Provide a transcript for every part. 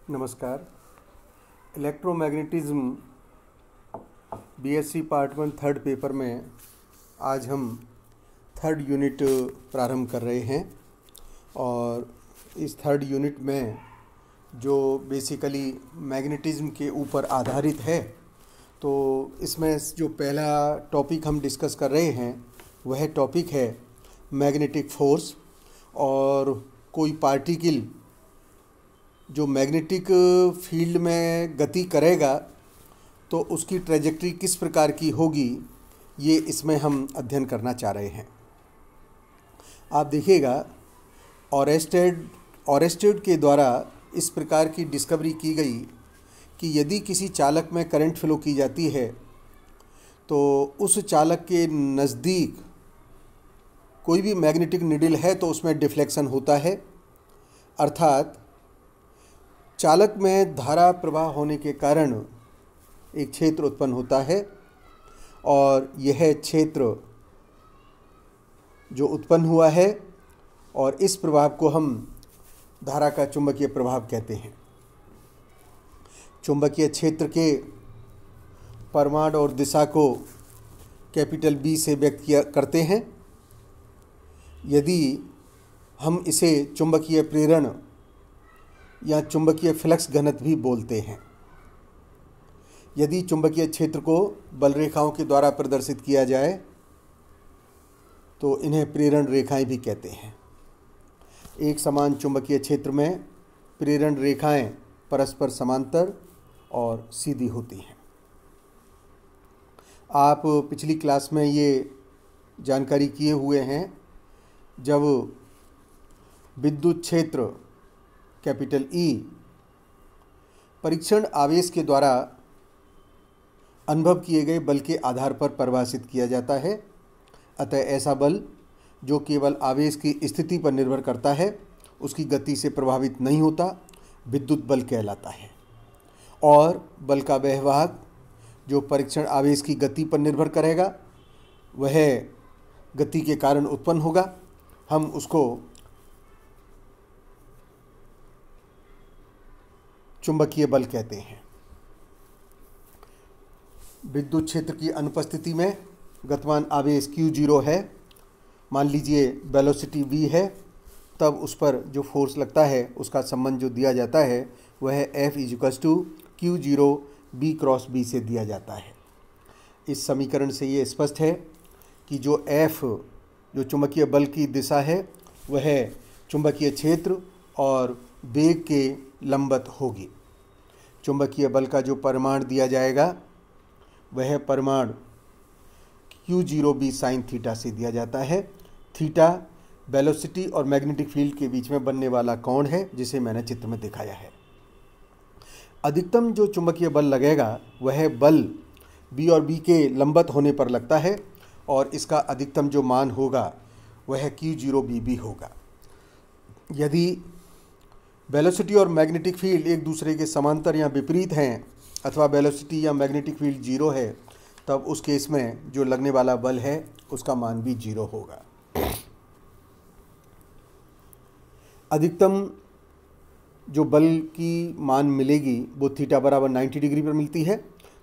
नमस्कार। Electromagnetism BSc part 1 third paper में आज हम थर्ड यूनिट प्रारंभ कर रहे हैं और इस थर्ड यूनिट में जो बेसिकली मैग्नेटिज्म के ऊपर आधारित है, तो इसमें जो पहला टॉपिक हम डिस्कस कर रहे हैं वह टॉपिक है मैग्नेटिक फोर्स। और कोई पार्टिकल जो मैग्नेटिक फील्ड में गति करेगा तो उसकी ट्रेजेक्टरी किस प्रकार की होगी, ये इसमें हम अध्ययन करना चाह रहे हैं। आप देखिएगा, ऑरेस्टेड के द्वारा इस प्रकार की डिस्कवरी की गई कि यदि किसी चालक में करंट फ्लो की जाती है तो उस चालक के नज़दीक कोई भी मैग्नेटिक नीडल है तो उसमें डिफ्लेक्शन होता है, अर्थात चालक में धारा प्रवाह होने के कारण एक क्षेत्र उत्पन्न होता है और यह क्षेत्र जो उत्पन्न हुआ है और इस प्रभाव को हम धारा का चुंबकीय प्रभाव कहते हैं। चुंबकीय क्षेत्र के परिमाण और दिशा को कैपिटल बी से व्यक्त करते हैं। यदि हम इसे चुंबकीय प्रेरण या चुंबकीय फ्लक्स घनत्व भी बोलते हैं। यदि चुंबकीय क्षेत्र को बल रेखाओं के द्वारा प्रदर्शित किया जाए तो इन्हें प्रेरण रेखाएं भी कहते हैं। एक समान चुंबकीय क्षेत्र में प्रेरण रेखाएं परस्पर समांतर और सीधी होती हैं। आप पिछली क्लास में ये जानकारी किए हुए हैं, जब विद्युत क्षेत्र कैपिटल ई परीक्षण आवेश के द्वारा अनुभव किए गए बल के आधार पर परिभाषित किया जाता है। अतः ऐसा बल जो केवल आवेश की स्थिति पर निर्भर करता है, उसकी गति से प्रभावित नहीं होता, विद्युत बल कहलाता है। और बल का वह जो परीक्षण आवेश की गति पर निर्भर करेगा, वह गति के कारण उत्पन्न होगा, हम उसको चुंबकीय बल कहते हैं। विद्युत क्षेत्र की अनुपस्थिति में गतिमान आवेश Q0 है, मान लीजिए वेलोसिटी v है, तब उस पर जो फोर्स लगता है उसका संबंध जो दिया जाता है वह F = Q0 b cross b से दिया जाता है। इस समीकरण से ये स्पष्ट है कि जो F जो चुंबकीय बल की दिशा है वह चुंबकीय क्षेत्र और वेग के लंबवत होगी। चुंबकीय बल का जो परिमाण दिया जाएगा वह परिमाण Q0b sin थीटा से दिया जाता है। थीटा वेलोसिटी और मैग्नेटिक फील्ड के बीच में बनने वाला कोण है, जिसे मैंने चित्र में दिखाया है। अधिकतम जो चुंबकीय बल लगेगा वह बल B और B के लंबवत होने पर लगता है और इसका अधिकतम जो मान होगा वह Q0b भी होगा। यदि वेलोसिटी और मैग्नेटिक फील्ड एक दूसरे के समांतर या विपरीत हैं अथवा वेलोसिटी या मैग्नेटिक फील्ड 0 है, तब उस केस में जो लगने वाला बल है उसका मान भी 0 होगा। अधिकतम जो बल की मान मिलेगी वो थीटा बराबर 90 डिग्री पर मिलती है,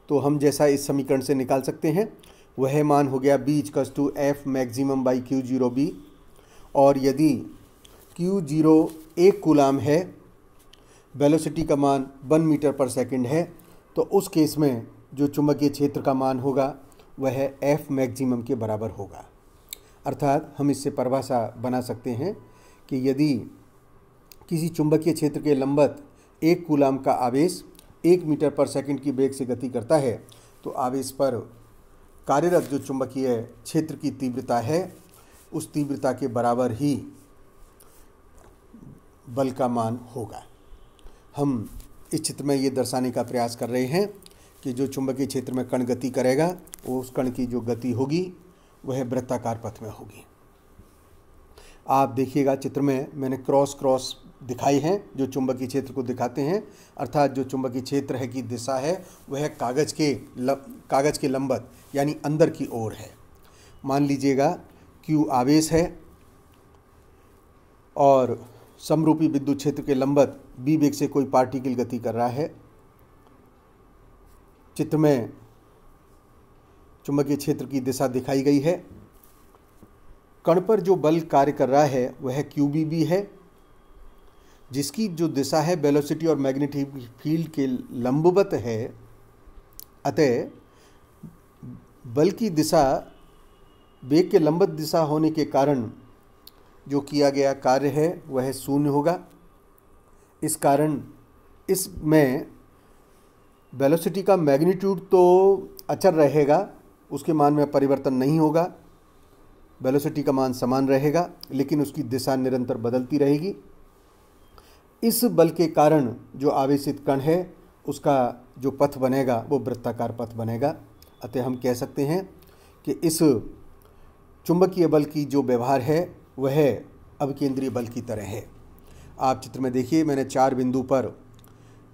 तो हम जैसा इस समीकरण से निकाल सकते हैं वह मान हो गया B = F maximum by Q0b। और यदि Q0 1 कूलाम है, वेलोसिटी का मान 1 मीटर पर सेकंड है, तो उस केस में जो चुंबकीय क्षेत्र का मान होगा वह F मैक्सिमम के बराबर होगा। अर्थात हम इससे परिभाषा बना सकते हैं कि यदि किसी चुंबकीय क्षेत्र के लंबवत 1 कूलाम का आवेश 1 मीटर पर सेकंड की वेग से गति करता है, तो आवेश पर कार्यरत जो चुंबकीय क्षेत्र की तीव्रता है उस तीव्रता के बराबर ही बल का मान होगा। हम इस चित्र में ये दर्शाने का प्रयास कर रहे हैं कि जो चुंबकीय क्षेत्र में कण गति करेगा वो उस कण की जो गति होगी वह वृत्ताकार पथ में होगी। आप देखिएगा, चित्र में मैंने क्रॉस दिखाई हैं जो चुंबकीय क्षेत्र को दिखाते हैं, अर्थात जो चुंबकीय क्षेत्र है की दिशा है वह कागज़ के लंबवत यानी अंदर की ओर है। मान लीजिएगा Q आवेश है और समरूपी विद्युत क्षेत्र के लंबवत b वेग से कोई पार्टिकल गति कर रहा है। चित्र में चुंबकीय क्षेत्र की दिशा दिखाई गई है। कण पर जो बल कार्य कर रहा है वह QBB है, जिसकी जो दिशा है वेलोसिटी और मैग्नेटिक फील्ड के लंबवत है। अतः बल की दिशा वेग के लंबवत दिशा होने के कारण जो किया गया कार्य है वह शून्य होगा। इस कारण इसमें वेलोसिटी का मैग्नीट्यूड तो अचर रहेगा, उसके मान में परिवर्तन नहीं होगा। वेलोसिटी का मान समान रहेगा, लेकिन उसकी दिशा निरंतर बदलती रहेगी। इस बल के कारण जो आवेशित कण है उसका जो पथ बनेगा वो वृत्ताकार पथ बनेगा। अतः हम कह सकते हैं कि इस चुंबकीय बल की जो व्यवहार है वह अभिकेंद्रीय बल की तरह है। आप चित्र में देखिए, मैंने 4 बिंदु पर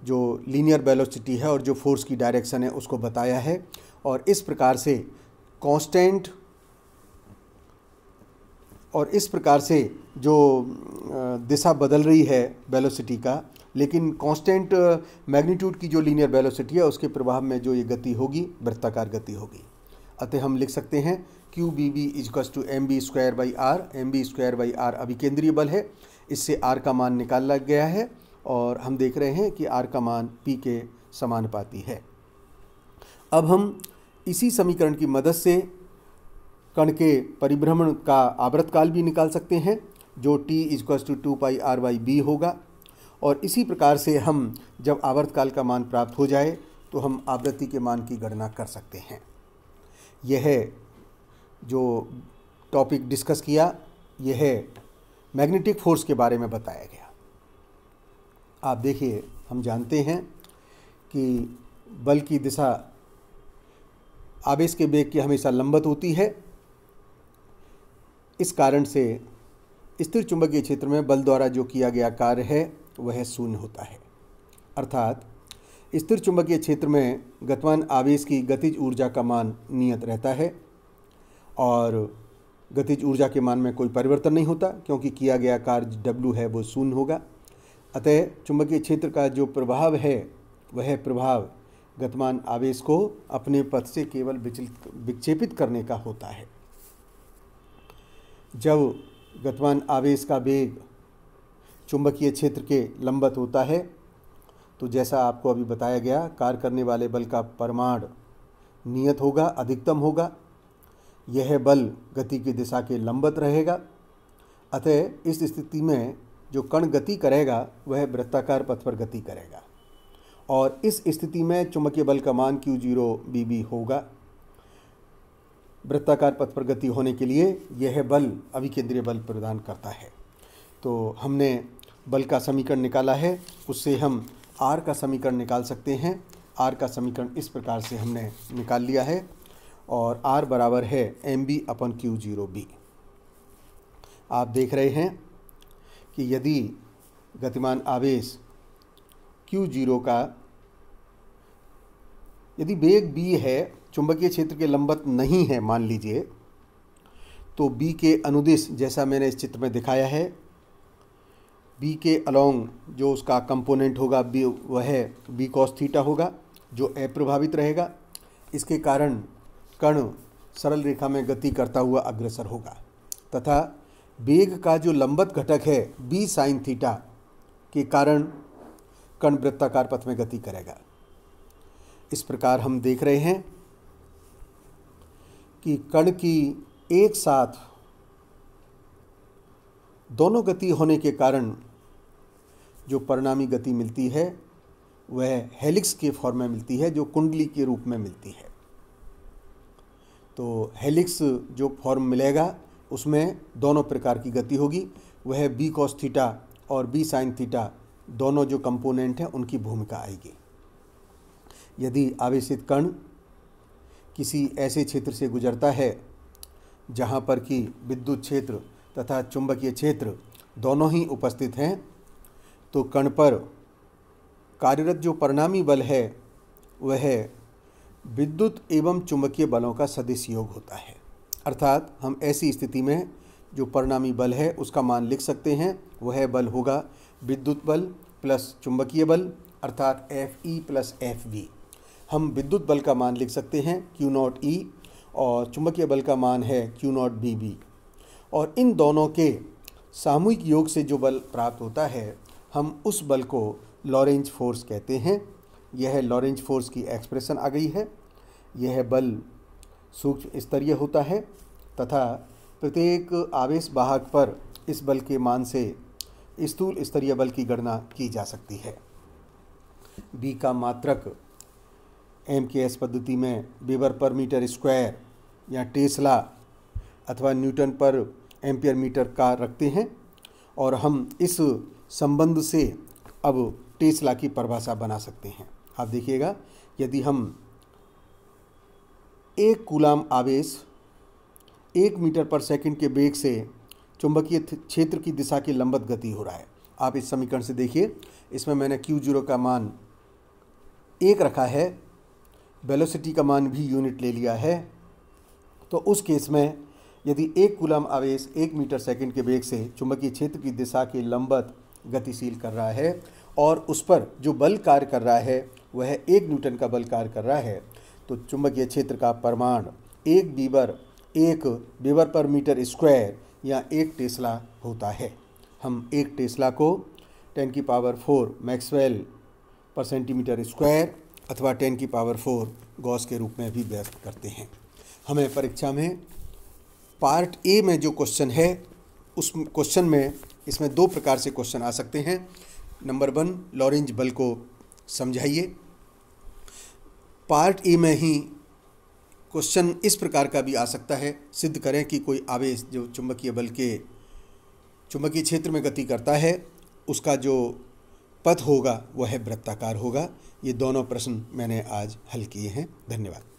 जो लीनियर वेलोसिटी है और जो फोर्स की डायरेक्शन है उसको बताया है। और इस प्रकार से कांस्टेंट और इस प्रकार से जो दिशा बदल रही है वेलोसिटी का, लेकिन कांस्टेंट मैग्नीट्यूड की जो लीनियर वेलोसिटी है उसके प्रभाव में जो ये गति होगी वृत्ताकार गति होगी। अतः हम लिख सकते हैं QBB = mv²/r। mv²/r अभिकेंद्रीय बल है, इससे r का मान निकाला गया है और हम देख रहे हैं कि r का मान p के समानुपाती है। अब हम इसी समीकरण की मदद से कण के परिभ्रमण का आवर्तकाल भी निकाल सकते हैं, जो t = 2πr/b होगा। और इसी प्रकार से हम जब आवर्तकाल का मान प्राप्त हो जाए तो हम आवृत्ति के मान की गणना कर सकते हैं। यह जो टॉपिक डिस्कस किया यह मैग्नेटिक फोर्स के बारे में बताया गया। आप देखिए, हम जानते हैं कि बल की दिशा आवेश के वेग की हमेशा लंबवत होती है। इस कारण से स्थिर चुंबकीय क्षेत्र में बल द्वारा जो किया गया कार्य है वह शून्य होता है। अर्थात स्थिर चुंबकीय क्षेत्र में गतिमान आवेश की गतिज ऊर्जा का मान नियत रहता है और गतिज ऊर्जा के मान में कोई परिवर्तन नहीं होता, क्योंकि किया गया कार्य W है वो शून्य होगा। अतः चुंबकीय क्षेत्र का जो प्रभाव है वह प्रभाव गतिमान आवेश को अपने पथ से केवल विक्षेपित करने का होता है। जब गतिमान आवेश का वेग चुंबकीय क्षेत्र के लंबवत होता है तो जैसा आपको अभी बताया गया, कार्य करने वाले बल का परिमाण नियत होगा, अधिकतम होगा। यह बल गति की दिशा के लंबवत रहेगा। अतः इस स्थिति में जो कण गति करेगा वह वृत्ताकार पथ पर गति करेगा और इस स्थिति में चुंबकीय बल का मान Q0BB होगा। वृत्ताकार पथ पर गति होने के लिए यह बल अभिकेंद्रीय बल प्रदान करता है। तो हमने बल का समीकरण निकाला है, उससे हम R का समीकरण निकाल सकते हैं। R का समीकरण इस प्रकार से हमने निकाल लिया है और R बराबर है mv/Q0B। आप देख रहे हैं कि यदि गतिमान आवेश Q0 का यदि वेग b है, चुंबकीय क्षेत्र के लंबवत नहीं है मान लीजिए, तो b के अनुदिश जैसा मैंने इस चित्र में दिखाया है, b के अलोंग जो उसका कंपोनेंट होगा b वह b cos थीटा होगा जो अप्रभावित रहेगा। इसके कारण कण सरल रेखा में गति करता हुआ अग्रसर होगा तथा वेग का जो लंबवत घटक है b sin थीटा के कारण कण वृत्ताकार पथ में गति करेगा। इस प्रकार हम देख रहे हैं कि कण की एक साथ दोनों गति होने के कारण जो परिणामी गति मिलती है वह हेलिक्स के फॉर्म में मिलती है, जो कुंडली के रूप में मिलती है। तो हेलिक्स जो फॉर्म मिलेगा उसमें दोनों प्रकार की गति होगी, वह b cos थीटा और b sin थीटा दोनों जो कंपोनेंट हैं उनकी भूमिका आएगी। यदि आवेशित कण किसी ऐसे क्षेत्र से गुजरता है जहाँ पर कि विद्युत क्षेत्र तथा चुंबकीय क्षेत्र दोनों ही उपस्थित हैं, तो कण पर कार्यरत जो परिणामी बल है वह विद्युत एवं चुंबकीय बलों का सदिश योग होता है। अर्थात हम ऐसी स्थिति में जो परिणामी बल है उसका मान लिख सकते हैं, वह बल होगा विद्युत बल प्लस चुंबकीय बल अर्थात Fe प्लस Fv। हम विद्युत बल का मान लिख सकते हैं Q0E और चुंबकीय बल का मान है Q0Bv। और इन दोनों के सामूहिक योग से जो बल प्राप्त होता है हम उस बल को लॉरेंज फोर्स कहते हैं। यह लॉरेंज फोर्स की एक्सप्रेशन आ गई है। यह बल सूक्ष्म स्तरीय होता है तथा प्रत्येक आवेश वाहक पर इस बल के मान से स्थूल स्तरीय बल की गणना की जा सकती है। बी का मात्रक MKS पद्धति में वेबर पर मीटर स्क्वायर या टेस्ला अथवा न्यूटन पर एम्पियर मीटर का रखते हैं और हम इस संबंध से अब टेस्ला की परिभाषा बना सकते हैं। आप देखिएगा, यदि हम 1 कूलाम आवेश 1 मीटर पर सेकंड के वेग से चुंबकीय क्षेत्र की दिशा के लंबवत गति हो रहा है। आप इस समीकरण से देखिए, इसमें मैंने Q0 का मान 1 रखा है, वेलोसिटी का मान भी यूनिट ले लिया है। तो उस केस में यदि 1 कूलाम आवेश 1 मीटर सेकंड के वेग से चुंबकीय क्षेत्र की दिशा के लंबवत गतिशील कर रहा है और उस पर जो बल कार्य कर रहा है वह 1 न्यूटन का बल कार्य कर रहा है, तो चुंबकीय क्षेत्र का परिमाण 1 वेबर पर मीटर स्क्वायर या 1 टेस्ला होता है। हम 1 टेस्ला को 10⁴ मैक्सवेल पर सेंटीमीटर स्क्वायर अथवा 10⁴ गॉस के रूप में भी व्यक्त करते हैं। हमें परीक्षा में पार्ट ए में जो क्वेश्चन है उस क्वेश्चन में इसमें 2 प्रकार से क्वेश्चन आ सकते हैं। नंबर 1, लॉरेंज बल को समझाइए। पार्ट ए में ही क्वेश्चन इस प्रकार का भी आ सकता है, सिद्ध करें कि कोई आवेश जो चुंबकीय बल के चुंबकीय क्षेत्र में गति करता है उसका जो पथ होगा वह वृत्ताकार होगा। ये दोनों प्रश्न मैंने आज हल किए हैं। धन्यवाद।